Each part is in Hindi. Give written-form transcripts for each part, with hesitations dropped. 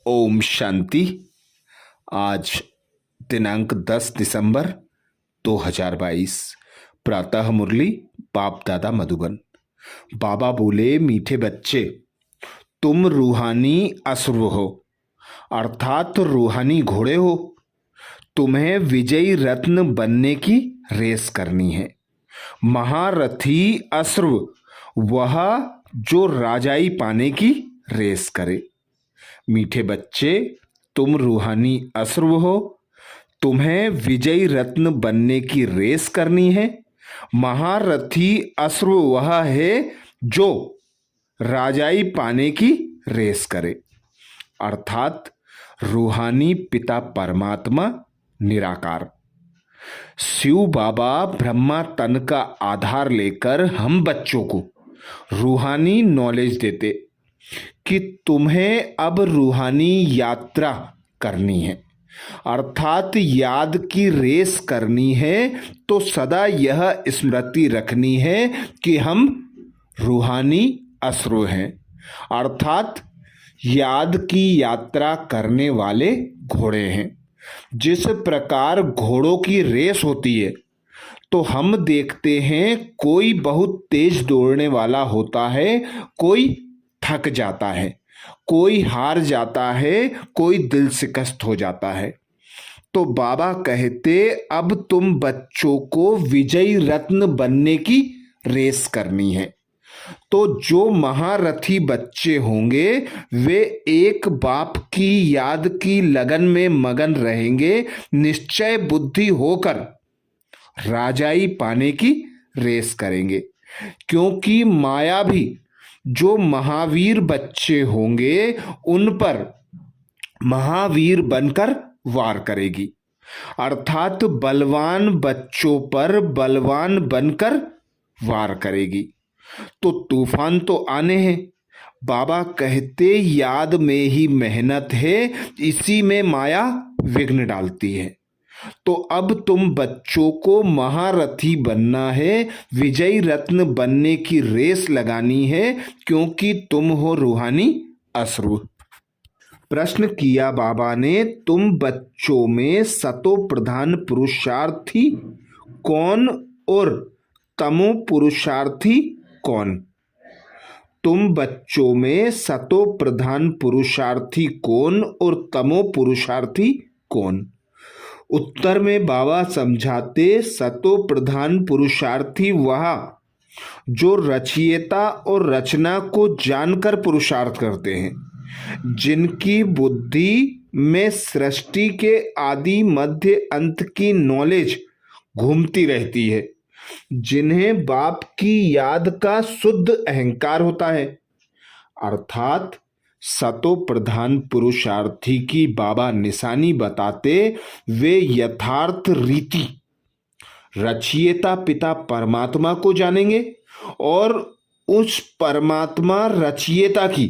ओम शांति। आज दिनांक 10 दिसंबर 2022। प्रातः मुरली बाप दादा मधुबन। बाबा बोले, मीठे बच्चे, तुम रूहानी अश्व हो, अर्थात रूहानी घोड़े हो। तुम्हें विजयी रत्न बनने की रेस करनी है। महारथी अश्व वह जो राजाई पाने की रेस करे। मीठे बच्चे, तुम रूहानी अश्व हो, तुम्हें विजयी रत्न बनने की रेस करनी है। महारथी अश्व वह है जो राजाई पाने की रेस करे, अर्थात रूहानी पिता परमात्मा निराकार। शिव बाबा ब्रह्मा तन का आधार लेकर हम बच्चों को रूहानी नॉलेज देते कि तुम्हें अब रूहानी यात्रा करनी है, अर्थात याद की रेस करनी है। तो सदा यह स्मृति रखनी है कि हम रूहानी अश्व हैं, अर्थात याद की यात्रा करने वाले घोड़े हैं। जिस प्रकार घोड़ों की रेस होती है तो हम देखते हैं कोई बहुत तेज दौड़ने वाला होता है, कोई थक जाता है, कोई हार जाता है, कोई दिल शिकस्त हो जाता है। तो बाबा कहते, अब तुम बच्चों को विजयी रत्न बनने की रेस करनी है। तो जो महारथी बच्चे होंगे वे एक बाप की याद की लगन में मगन रहेंगे, निश्चय बुद्धि होकर राजाई पाने की रेस करेंगे। क्योंकि माया भी जो महावीर बच्चे होंगे उन पर महावीर बनकर वार करेगी, अर्थात बलवान बच्चों पर बलवान बनकर वार करेगी। तो तूफान तो आने हैं। बाबा कहते, याद में ही मेहनत है, इसी में माया विघ्न डालती है। तो अब तुम बच्चों को महारथी बनना है, विजयी रत्न बनने की रेस लगानी है, क्योंकि तुम हो रूहानी अश्व। प्रश्न किया बाबा ने, तुम बच्चों में सतो प्रधान पुरुषार्थी कौन और तमो पुरुषार्थी कौन? तुम बच्चों में सतो प्रधान पुरुषार्थी कौन और तमो पुरुषार्थी कौन? उत्तर में बाबा समझाते, सतो प्रधान पुरुषार्थी वह जो रचयिता और रचना को जानकर पुरुषार्थ करते हैं, जिनकी बुद्धि में सृष्टि के आदि मध्य अंत की नॉलेज घूमती रहती है, जिन्हें बाप की याद का शुद्ध अहंकार होता है। अर्थात सतो प्रधान पुरुषार्थी की बाबा निशानी बताते, वे यथार्थ रीति रचयिता पिता परमात्मा को जानेंगे और उस परमात्मा रचयिता की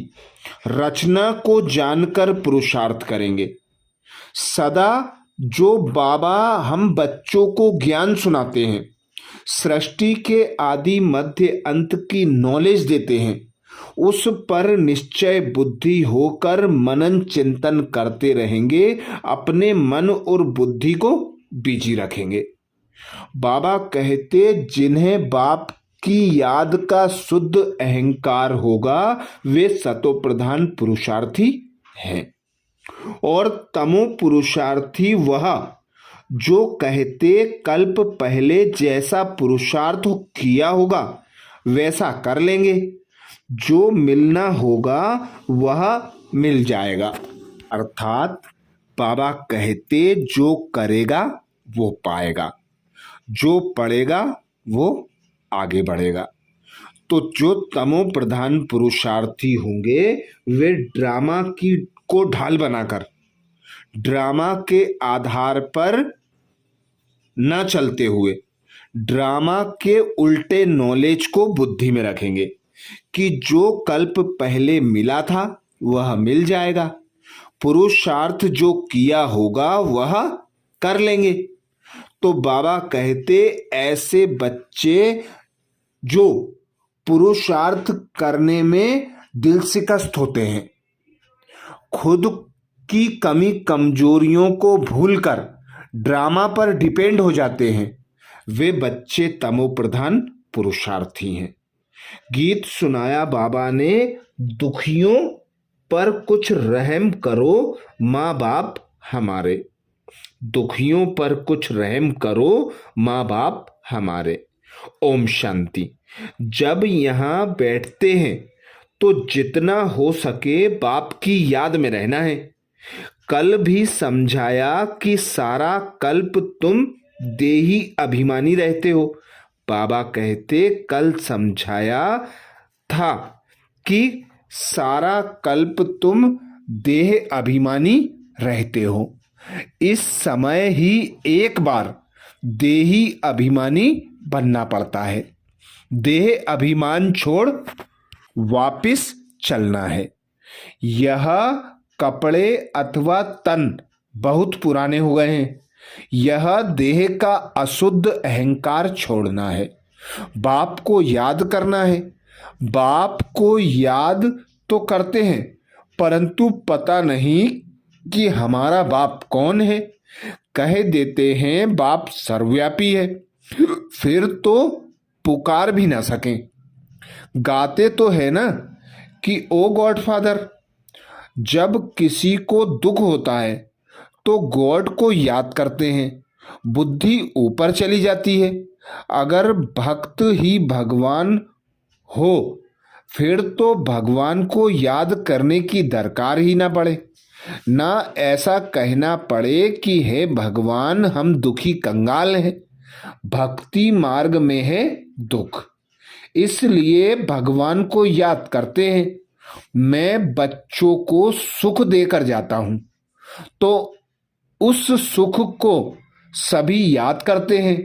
रचना को जानकर पुरुषार्थ करेंगे। सदा जो बाबा हम बच्चों को ज्ञान सुनाते हैं, सृष्टि के आदि मध्य अंत की नॉलेज देते हैं, उस पर निश्चय बुद्धि होकर मनन चिंतन करते रहेंगे, अपने मन और बुद्धि को बिजी रखेंगे। बाबा कहते, जिन्हें बाप की याद का शुद्ध अहंकार होगा वे सतो प्रधान पुरुषार्थी हैं। और तमो पुरुषार्थी वह जो कहते, कल्प पहले जैसा पुरुषार्थ किया होगा वैसा कर लेंगे, जो मिलना होगा वह मिल जाएगा। अर्थात बाबा कहते, जो करेगा वो पाएगा, जो पढ़ेगा वो आगे बढ़ेगा। तो जो तमो प्रधान पुरुषार्थी होंगे वे ड्रामा को ढाल बनाकर ड्रामा के आधार पर न चलते हुए ड्रामा के उल्टे नॉलेज को बुद्धि में रखेंगे कि जो कल्प पहले मिला था वह मिल जाएगा, पुरुषार्थ जो किया होगा वह कर लेंगे। तो बाबा कहते, ऐसे बच्चे जो पुरुषार्थ करने में दिल शिकस्त होते हैं, खुद की कमी कमजोरियों को भूलकर ड्रामा पर डिपेंड हो जाते हैं, वे बच्चे तमोप्रधान पुरुषार्थी हैं। गीत सुनाया बाबा ने, दुखियों पर कुछ रहम करो माँ बाप हमारे। दुखियों पर कुछ रहम करो माँ बाप हमारे। ओम शांति। जब यहाँ बैठते हैं तो जितना हो सके बाप की याद में रहना है। कल भी समझाया कि सारा कल्प तुम देही अभिमानी रहते हो। बाबा कहते कल समझाया था कि सारा कल्प तुम देह अभिमानी रहते हो। इस समय ही एक बार देही अभिमानी बनना पड़ता है। देह अभिमान छोड़ वापिस चलना है। यह कपड़े अथवा तन बहुत पुराने हो गए हैं। यह देह का अशुद्ध अहंकार छोड़ना है। बाप को याद करना है। बाप को याद तो करते हैं, परंतु पता नहीं कि हमारा बाप कौन है। कह देते हैं बाप सर्वव्यापी है, फिर तो पुकार भी ना सकें। गाते तो है ना कि ओ गॉड फादर। जब किसी को दुख होता है तो गॉड को याद करते हैं, बुद्धि ऊपर चली जाती है। अगर भक्त ही भगवान हो फिर तो भगवान को याद करने की दरकार ही ना पड़े। ना ऐसा कहना पड़े कि हे भगवान हम दुखी कंगाल हैं, भक्ति मार्ग में है दुख, इसलिए भगवान को याद करते हैं। मैं बच्चों को सुख देकर जाता हूं तो उस सुख को सभी याद करते हैं।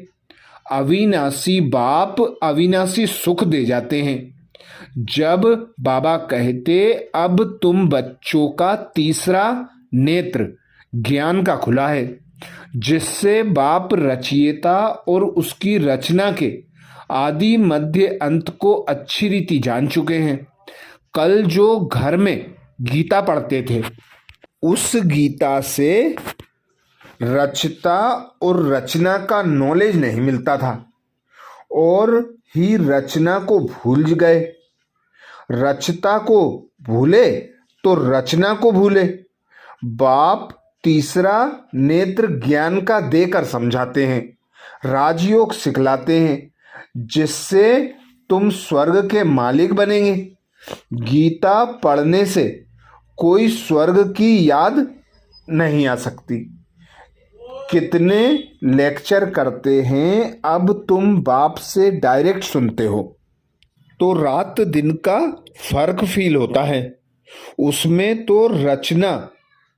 अविनाशी बाप अविनाशी सुख दे जाते हैं। जब बाबा कहते अब तुम बच्चों का तीसरा नेत्र ज्ञान का खुला है, जिससे बाप रचयिता और उसकी रचना के आदि मध्य अंत को अच्छी रीति जान चुके हैं। कल जो घर में गीता पढ़ते थे, उस गीता से रचता और रचना का नॉलेज नहीं मिलता था और ही रचना को भूल गए। रचता को भूले तो रचना को भूले। बाप तीसरा नेत्र ज्ञान का देकर समझाते हैं, राजयोग सिखलाते हैं, जिससे तुम स्वर्ग के मालिक बनेंगे। गीता पढ़ने से कोई स्वर्ग की याद नहीं आ सकती। कितने लेक्चर करते हैं, अब तुम बाप से डायरेक्ट सुनते हो तो रात दिन का फर्क फील होता है। उसमें तो रचना,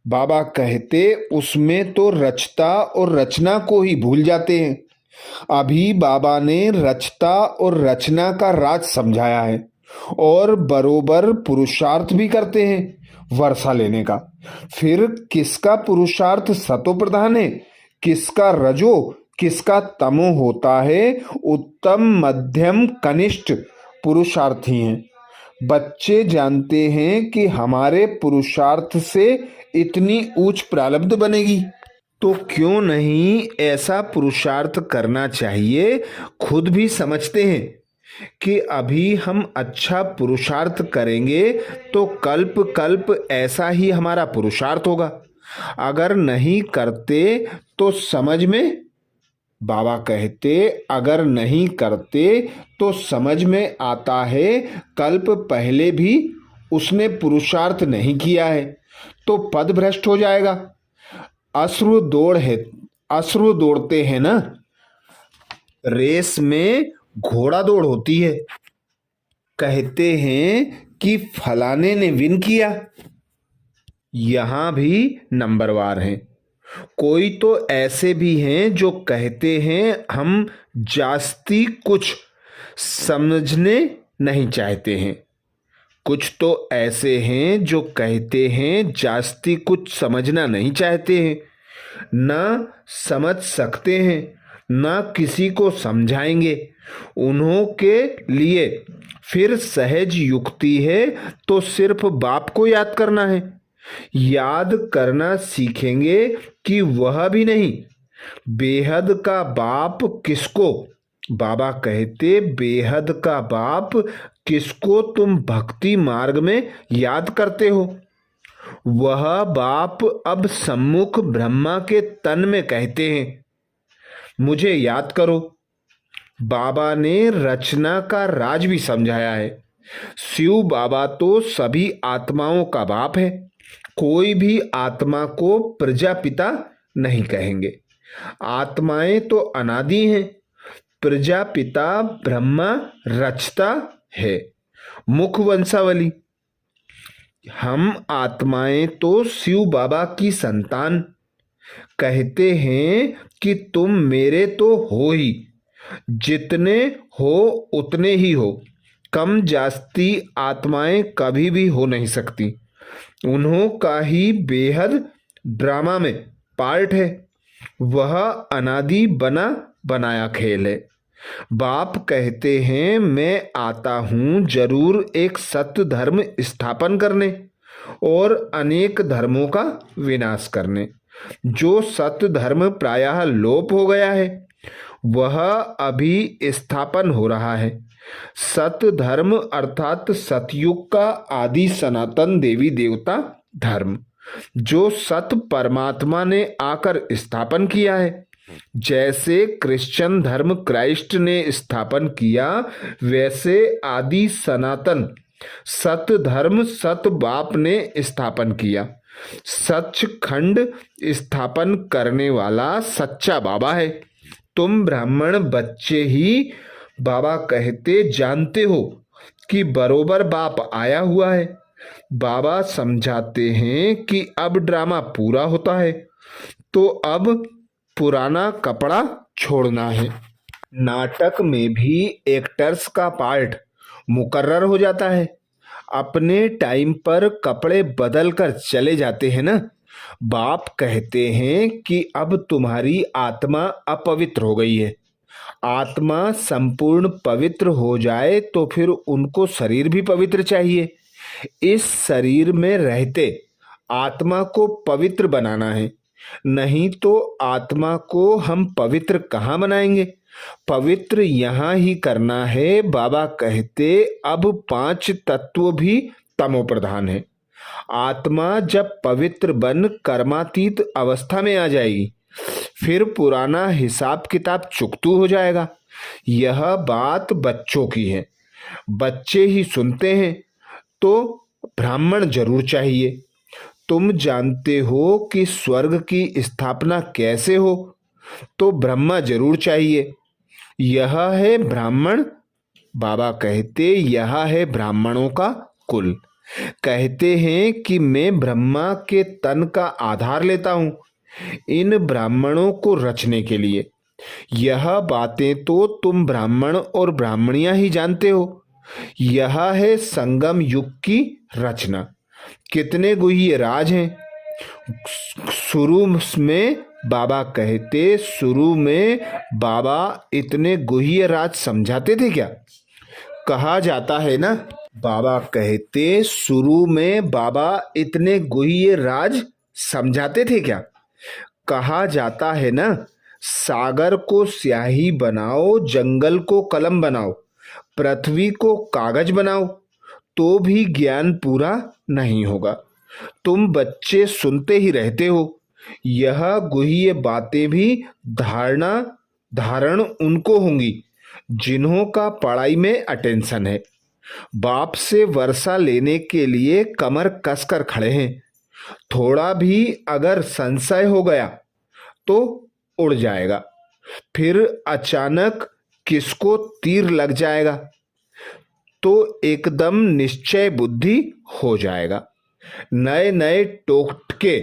बाबा कहते उसमें तो रचता और रचना को ही भूल जाते हैं। अभी बाबा ने रचता और रचना का राज समझाया है और बरोबर पुरुषार्थ भी करते हैं वर्षा लेने का। फिर किसका पुरुषार्थ सतो प्रधान है, किसका रजो, किसका तमो होता है। उत्तम मध्यम कनिष्ठ पुरुषार्थी हैं। बच्चे जानते हैं कि हमारे पुरुषार्थ से इतनी ऊंच प्रारब्ध बनेगी, तो क्यों नहीं ऐसा पुरुषार्थ करना चाहिए। खुद भी समझते हैं कि अभी हम अच्छा पुरुषार्थ करेंगे तो कल्प कल्प ऐसा ही हमारा पुरुषार्थ होगा। अगर नहीं करते तो समझ में, बाबा कहते अगर नहीं करते तो समझ में आता है कल्प पहले भी उसने पुरुषार्थ नहीं किया है तो पद भ्रष्ट हो जाएगा। अश्रु दौड़ते हैं ना, रेस में घोड़ा दौड़ होती है। कहते हैं कि फलाने ने विन किया। यहां भी नंबरवार हैं। कोई तो ऐसे भी हैं जो कहते हैं हम जास्ती कुछ समझने नहीं चाहते हैं। कुछ तो ऐसे हैं जो कहते हैं जास्ती कुछ समझना नहीं चाहते हैं, ना समझ सकते हैं, ना किसी को समझाएंगे। उन्हों के लिए फिर सहज युक्ति है तो सिर्फ बाप को याद करना है। याद करना सीखेंगे कि वह भी नहीं। बेहद का बाप किसको, बाबा कहते बेहद का बाप किसको तुम भक्ति मार्ग में याद करते हो, वह बाप अब सम्मुख ब्रह्मा के तन में कहते हैं मुझे याद करो। बाबा ने रचना का राज भी समझाया है। शिव बाबा तो सभी आत्माओं का बाप है। कोई भी आत्मा को प्रजापिता नहीं कहेंगे। आत्माएं तो अनादि हैं। प्रजापिता ब्रह्मा रचता है। मुख वंशावली। हम आत्माएं तो शिव बाबा की संतान। कहते हैं कि तुम मेरे तो हो ही, जितने हो उतने ही हो। कम जास्ती आत्माएं कभी भी हो नहीं सकती। उन्हों का ही बेहद ड्रामा में पार्ट है। वह अनादि बना बनाया खेल है। बाप कहते हैं मैं आता हूं जरूर एक सत्य धर्म स्थापन करने और अनेक धर्मों का विनाश करने। जो सत्य धर्म प्रायः लोप हो गया है वह अभी स्थापन हो रहा है। सत्य धर्म अर्थात सतयुग का आदि सनातन देवी देवता धर्म, जो सत्य परमात्मा ने आकर स्थापन किया है। जैसे क्रिश्चियन धर्म क्राइस्ट ने स्थापन किया, वैसे आदि सनातन सत्य धर्म सत्य बाप ने स्थापन किया। सचखंड स्थापन करने वाला सच्चा बाबा है। तुम ब्राह्मण बच्चे ही बाबा कहते जानते हो कि बरोबर बाप आया हुआ है। बाबा समझाते हैं कि अब ड्रामा पूरा होता है तो अब पुराना कपड़ा छोड़ना है। नाटक में भी एक्टर्स का पार्ट मुकर्रर हो जाता है। अपने टाइम पर कपड़े बदल कर चले जाते हैं ना। बाप कहते हैं कि अब तुम्हारी आत्मा अपवित्र हो गई है। आत्मा संपूर्ण पवित्र हो जाए तो फिर उनको शरीर भी पवित्र चाहिए। इस शरीर में रहते आत्मा को पवित्र बनाना है, नहीं तो आत्मा को हम पवित्र कहाँ बनाएंगे। पवित्र यहाँ ही करना है। बाबा कहते अब 5 तत्व भी तमो प्रधान है। आत्मा जब पवित्र बन कर्मातीत अवस्था में आ जाएगी फिर पुराना हिसाब किताब चुकतू हो जाएगा। यह बात बच्चों की है। बच्चे ही सुनते हैं तो ब्राह्मण जरूर चाहिए। तुम जानते हो कि स्वर्ग की स्थापना कैसे हो, तो ब्रह्मा जरूर चाहिए। यह है ब्राह्मण। बाबा कहते यह है ब्राह्मणों का कुल। कहते हैं कि मैं ब्रह्मा के तन का आधार लेता हूं इन ब्राह्मणों को रचने के लिए। यह बातें तो तुम ब्राह्मण और ब्राह्मणियां ही जानते हो। यह है संगम युग की रचना। कितने गुह्य राज हैं। शुरू में बाबा कहते, शुरू में बाबा इतने गुह्य राज समझाते थे क्या? कहा जाता है ना, बाबा कहते शुरू में बाबा इतने गुह्य राज समझाते थे क्या? कहा जाता है ना, सागर को स्याही बनाओ, जंगल को कलम बनाओ, पृथ्वी को कागज बनाओ, तो भी ज्ञान पूरा नहीं होगा। तुम बच्चे सुनते ही रहते हो। यह गुह्य बातें भी धारण उनको होंगी जिन्हों का पढ़ाई में अटेंशन है। बाप से वर्षा लेने के लिए कमर कसकर खड़े हैं। थोड़ा भी अगर संशय हो गया तो उड़ जाएगा। फिर अचानक किसको तीर लग जाएगा तो एकदम निश्चय बुद्धि हो जाएगा। नए नए टोटके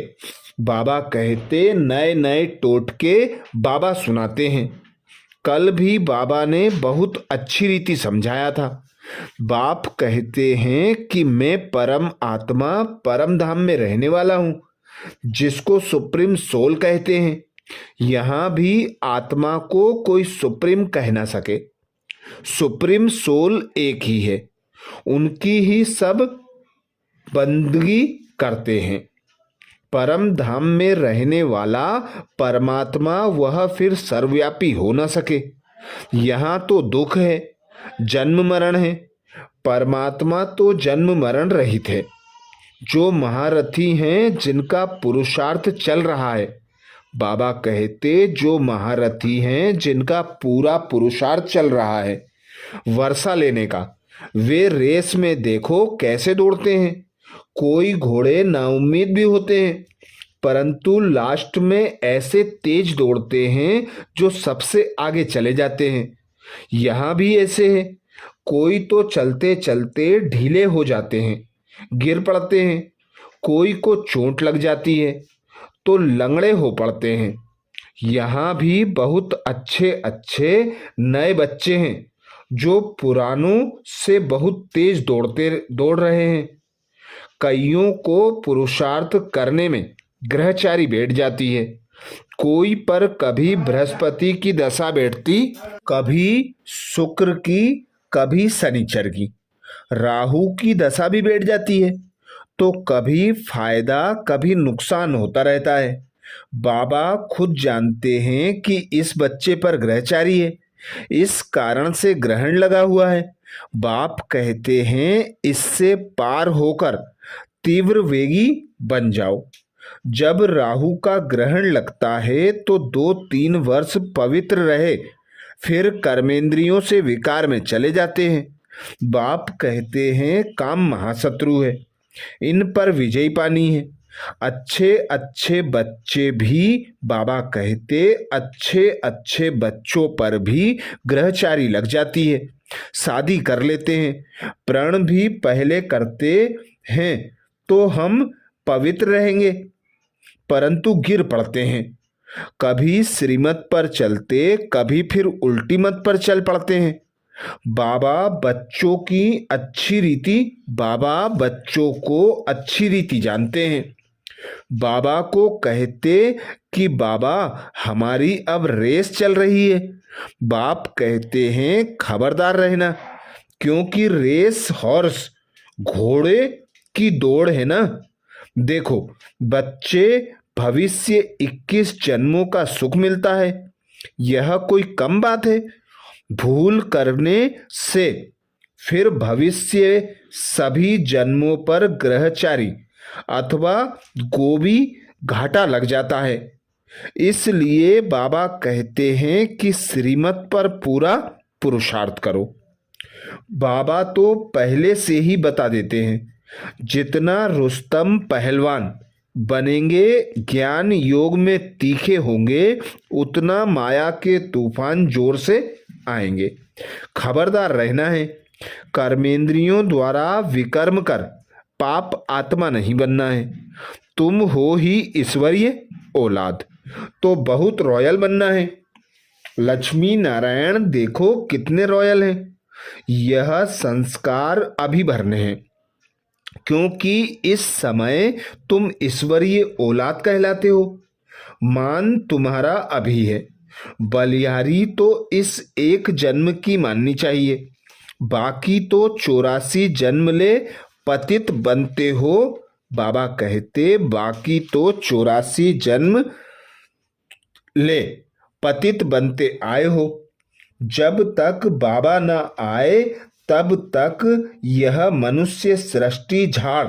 बाबा कहते, नए नए टोटके बाबा सुनाते हैं। कल भी बाबा ने बहुत अच्छी रीति समझाया था। बाप कहते हैं कि मैं परम आत्मा परम धाम में रहने वाला हूं, जिसको सुप्रीम सोल कहते हैं। यहां भी आत्मा को कोई सुप्रीम कह ना सके। सुप्रीम सोल एक ही है। उनकी ही सब बंदगी करते हैं। परम धाम में रहने वाला परमात्मा वह फिर सर्वव्यापी हो न सके। यहाँ तो दुख है, जन्म मरण है। परमात्मा तो जन्म मरण रहित है। जो महारथी हैं जिनका पुरुषार्थ चल रहा है, बाबा कहते जो महारथी हैं जिनका पूरा पुरुषार्थ चल रहा है वर्षा लेने का, वे रेस में देखो कैसे दौड़ते हैं। कोई घोड़े नाउम्मीद भी होते हैं, परंतु लास्ट में ऐसे तेज दौड़ते हैं जो सबसे आगे चले जाते हैं। यहाँ भी ऐसे है, कोई तो चलते चलते ढीले हो जाते हैं, गिर पड़ते हैं। कोई को चोट लग जाती है तो लंगड़े हो पड़ते हैं। यहाँ भी बहुत अच्छे अच्छे नए बच्चे हैं जो पुरानों से बहुत तेज दौड़ रहे हैं। कईयों को पुरुषार्थ करने में ग्रहचारी बैठ जाती है। कोई पर कभी बृहस्पति की दशा बैठती, कभी शुक्र की, कभी शनिचर की, राहु की दशा भी बैठ जाती है, तो कभी फायदा कभी नुकसान होता रहता है। बाबा खुद जानते हैं कि इस बच्चे पर ग्रहचारी है, इस कारण से ग्रहण लगा हुआ है। बाप कहते हैं इससे पार होकर तीव्र वेगी बन जाओ। जब राहु का ग्रहण लगता है तो 2-3 वर्ष पवित्र रहे, फिर कर्मेंद्रियों से विकार में चले जाते हैं। बाप कहते हैं काम महाशत्रु है, इन पर विजय पानी है। अच्छे अच्छे बच्चे भी, बाबा कहते अच्छे अच्छे बच्चों पर भी ग्रहचारी लग जाती है, शादी कर लेते हैं। प्रण भी पहले करते हैं तो हम पवित्र रहेंगे, परंतु गिर पड़ते हैं। कभी श्रीमत पर चलते, कभी फिर उल्टी मत पर चल पड़ते हैं। बाबा बच्चों को अच्छी रीति जानते हैं। बाबा को कहते कि बाबा हमारी अब रेस चल रही है। बाप कहते हैं खबरदार रहना, क्योंकि रेस हॉर्स घोड़े की दौड़ है ना। देखो बच्चे, भविष्य 21 जन्मों का सुख मिलता है, यह कोई कम बात है। भूल करने से फिर भविष्य सभी जन्मों पर ग्रहचारी अथवा गोभी घाटा लग जाता है। इसलिए बाबा कहते हैं कि श्रीमत पर पूरा पुरुषार्थ करो। बाबा तो पहले से ही बता देते हैं, जितना रुस्तम पहलवान बनेंगे, ज्ञान योग में तीखे होंगे, उतना माया के तूफान जोर से आएंगे। खबरदार रहना है, कर्मेंद्रियों द्वारा विकर्म कर पाप आत्मा नहीं बनना है। तुम हो ही ईश्वरीय औलाद, तो बहुत रॉयल बनना है। लक्ष्मी नारायण देखो कितने रॉयल हैं। यह संस्कार अभी भरने हैं, क्योंकि इस समय तुम ईश्वरीय औलाद कहलाते हो। मान तुम्हारा अभी है, बलिहारी तो इस एक जन्म की माननी चाहिए, बाकी तो 84 जन्म ले पतित बनते हो। बाबा कहते बाकी तो 84 जन्म ले पतित बनते आए हो। जब तक बाबा न आए तब तक यह मनुष्य सृष्टि झाड़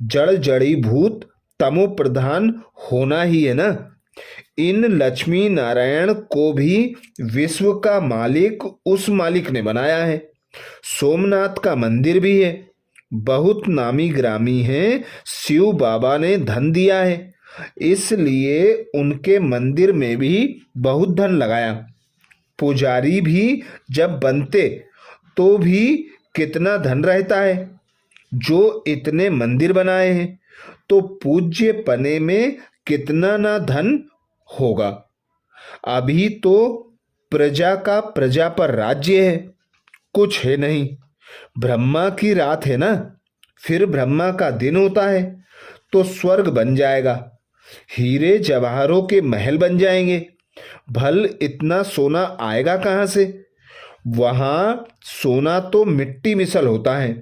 जड़ जड़ीभूत तमो प्रधान होना ही है ना। इन लक्ष्मी नारायण को भी विश्व का मालिक उस मालिक ने बनाया है। सोमनाथ का मंदिर भी है, बहुत नामी ग्रामी है। शिव बाबा ने धन दिया है, इसलिए उनके मंदिर में भी बहुत धन लगाया। पुजारी भी जब बनते तो भी कितना धन रहता है। जो इतने मंदिर बनाए हैं तो पूज्य पने में कितना ना धन होगा। अभी तो प्रजा का प्रजा पर राज्य है, कुछ है नहीं। ब्रह्मा की रात है ना, फिर ब्रह्मा का दिन होता है तो स्वर्ग बन जाएगा, हीरे जवाहरों के महल बन जाएंगे। भल इतना सोना आएगा कहाँ से? वहां सोना तो मिट्टी मिसल होता है।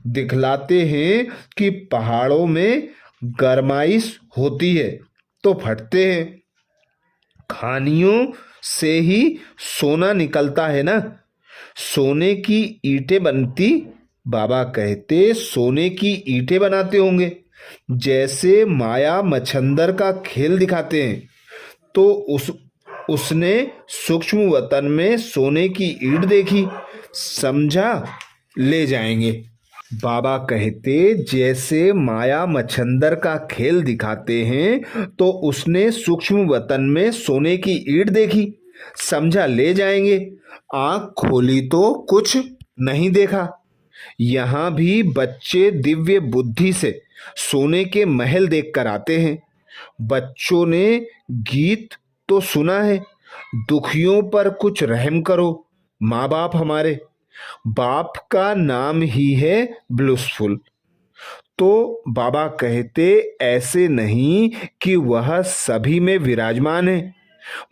दिखलाते हैं कि पहाड़ों में गरमाइश होती है तो फटते हैं। खानियों से ही सोना निकलता है ना। सोने की ईंटें बनती, बाबा कहते सोने की ईंटें बनाते होंगे। जैसे माया मच्छंदर का खेल दिखाते हैं, तो उसने सूक्ष्म वतन में सोने की ईंट देखी, समझा ले जाएंगे। बाबा कहते जैसे माया मच्छंदर का खेल दिखाते हैं, तो उसने सूक्ष्म वतन में सोने की ईंट देखी, समझा ले जाएंगे। आंख खोली तो कुछ नहीं देखा। यहाँ भी बच्चे दिव्य बुद्धि से सोने के महल देख कर आते हैं। बच्चों ने गीत तो सुना है, दुखियों पर कुछ रहम करो माँ बाप हमारे। बाप का नाम ही है ब्लिसफुल। तो बाबा कहते ऐसे नहीं कि वह सभी में विराजमान है।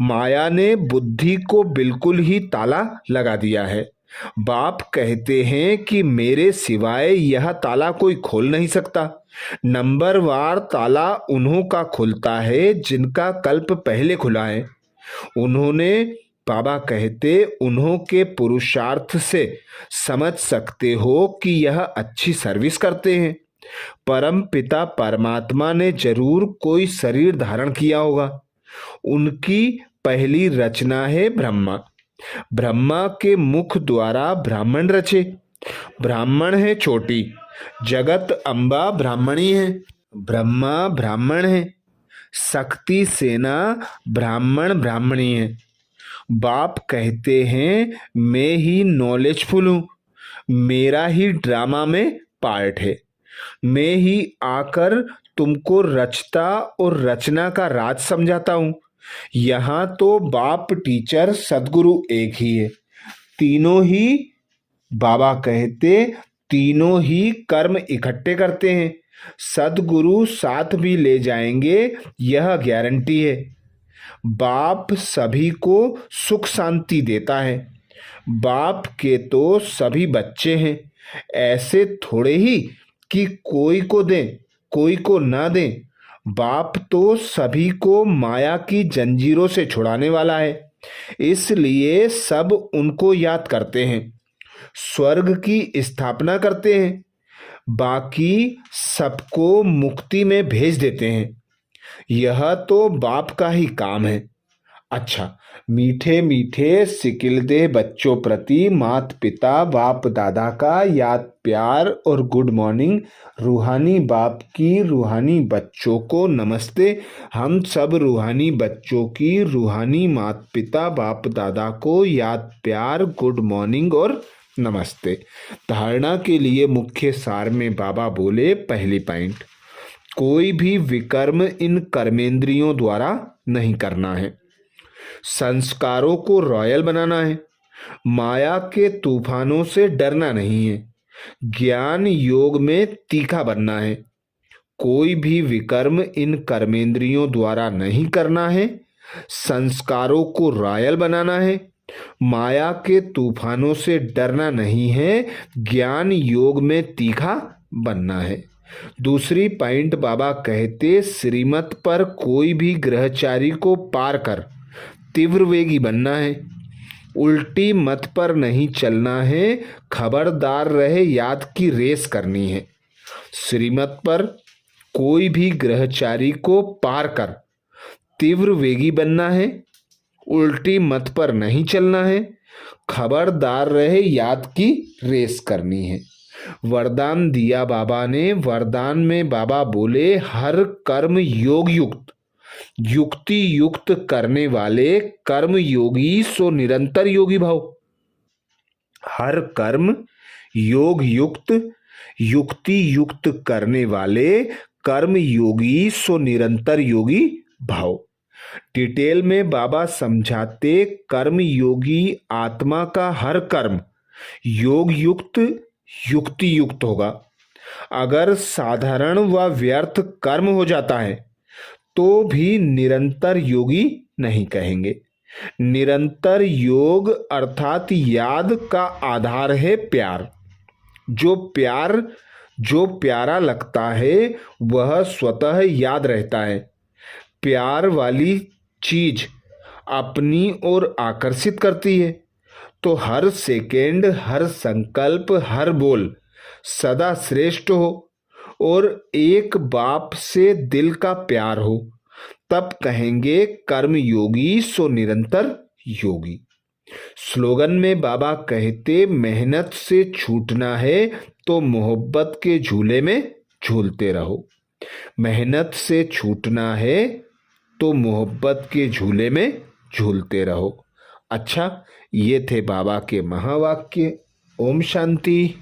माया ने बुद्धि को बिल्कुल ही ताला लगा दिया है। बाप कहते हैं कि मेरे सिवाय यह ताला कोई खोल नहीं सकता। नंबरवार ताला उन्हों का खुलता है जिनका कल्प पहले खुला है। उन्होंने, बाबा कहते उन्हों के पुरुषार्थ से समझ सकते हो कि यह अच्छी सर्विस करते हैं। परम पिता परमात्मा ने जरूर कोई शरीर धारण किया होगा। उनकी पहली रचना है ब्रह्मा। ब्रह्मा के मुख द्वारा ब्राह्मण रचे। ब्राह्मण है चोटी, जगत अम्बा ब्राह्मणी है। ब्रह्मा ब्राह्मण है, शक्ति सेना ब्राह्मण ब्राह्मणी है। बाप कहते हैं मैं ही नॉलेजफुल हूँ, मेरा ही ड्रामा में पार्ट है। मैं ही आकर तुमको रचता और रचना का राज समझाता हूँ। यहाँ तो बाप टीचर सदगुरु एक ही है। तीनों ही, बाबा कहते तीनों ही कर्म इकट्ठे करते हैं। सदगुरु साथ भी ले जाएंगे, यह गारंटी है। बाप सभी को सुख शांति देता है। बाप के तो सभी बच्चे हैं। ऐसे थोड़े ही कि कोई को दें कोई को ना दें। बाप तो सभी को माया की जंजीरों से छुड़ाने वाला है, इसलिए सब उनको याद करते हैं, स्वर्ग की स्थापना करते हैं, बाकी सबको मुक्ति में भेज देते हैं। यह तो बाप का ही काम है। अच्छा, मीठे मीठे सिकिलदे बच्चों प्रति मात पिता बाप दादा का याद प्यार और गुड मॉर्निंग। रूहानी बाप की रूहानी बच्चों को नमस्ते। हम सब रूहानी बच्चों की रूहानी मात पिता बाप दादा को याद प्यार गुड मॉर्निंग और नमस्ते। धारणा के लिए मुख्य सार में बाबा बोले, पहली पॉइंट, कोई भी विकर्म इन कर्मेंद्रियों द्वारा नहीं करना है। संस्कारों को रॉयल बनाना है। माया के तूफानों से डरना नहीं है। ज्ञान योग में तीखा बनना है। कोई भी विकर्म इन कर्मेंद्रियों द्वारा नहीं करना है। संस्कारों को रॉयल बनाना है। माया के तूफानों से डरना नहीं है। ज्ञान योग में तीखा बनना है। दूसरी पॉइंट बाबा कहते श्रीमत पर कोई भी ग्रहचारी को पार कर तीव्र वेगी बनना है। उल्टी मत पर नहीं चलना है। खबरदार रहे, याद की रेस करनी है। श्रीमत पर कोई भी ग्रहचारी को पार कर तीव्र वेगी बनना है। उल्टी मत पर नहीं चलना है। खबरदार रहे, याद की रेस करनी है। वरदान दिया बाबा ने। वरदान में बाबा बोले, हर कर्म योग युक्त युक्ति युक्त करने वाले कर्म योगी सो निरंतर योगी भाव। हर कर्म योग युक्त युक्ति युक्त करने वाले कर्म योगी सो निरंतर योगी भाव। डिटेल में बाबा समझाते, कर्म योगी आत्मा का हर कर्म योग युक्त युक्ति युक्त होगा। अगर साधारण व व्यर्थ कर्म हो जाता है तो भी निरंतर योगी नहीं कहेंगे। निरंतर योग अर्थात याद का आधार है प्यार। जो प्यार जो प्यारा लगता है वह स्वतः याद रहता है। प्यार वाली चीज अपनी ओर आकर्षित करती है। तो हर सेकेंड, हर संकल्प, हर बोल सदा श्रेष्ठ हो और एक बाप से दिल का प्यार हो, तब कहेंगे कर्म योगी सो निरंतर योगी। स्लोगन में बाबा कहते, मेहनत से छूटना है तो मोहब्बत के झूले में झूलते रहो। मेहनत से छूटना है तो मोहब्बत के झूले में झूलते रहो। अच्छा, ये थे बाबा के महावाक्य। ओम शांति।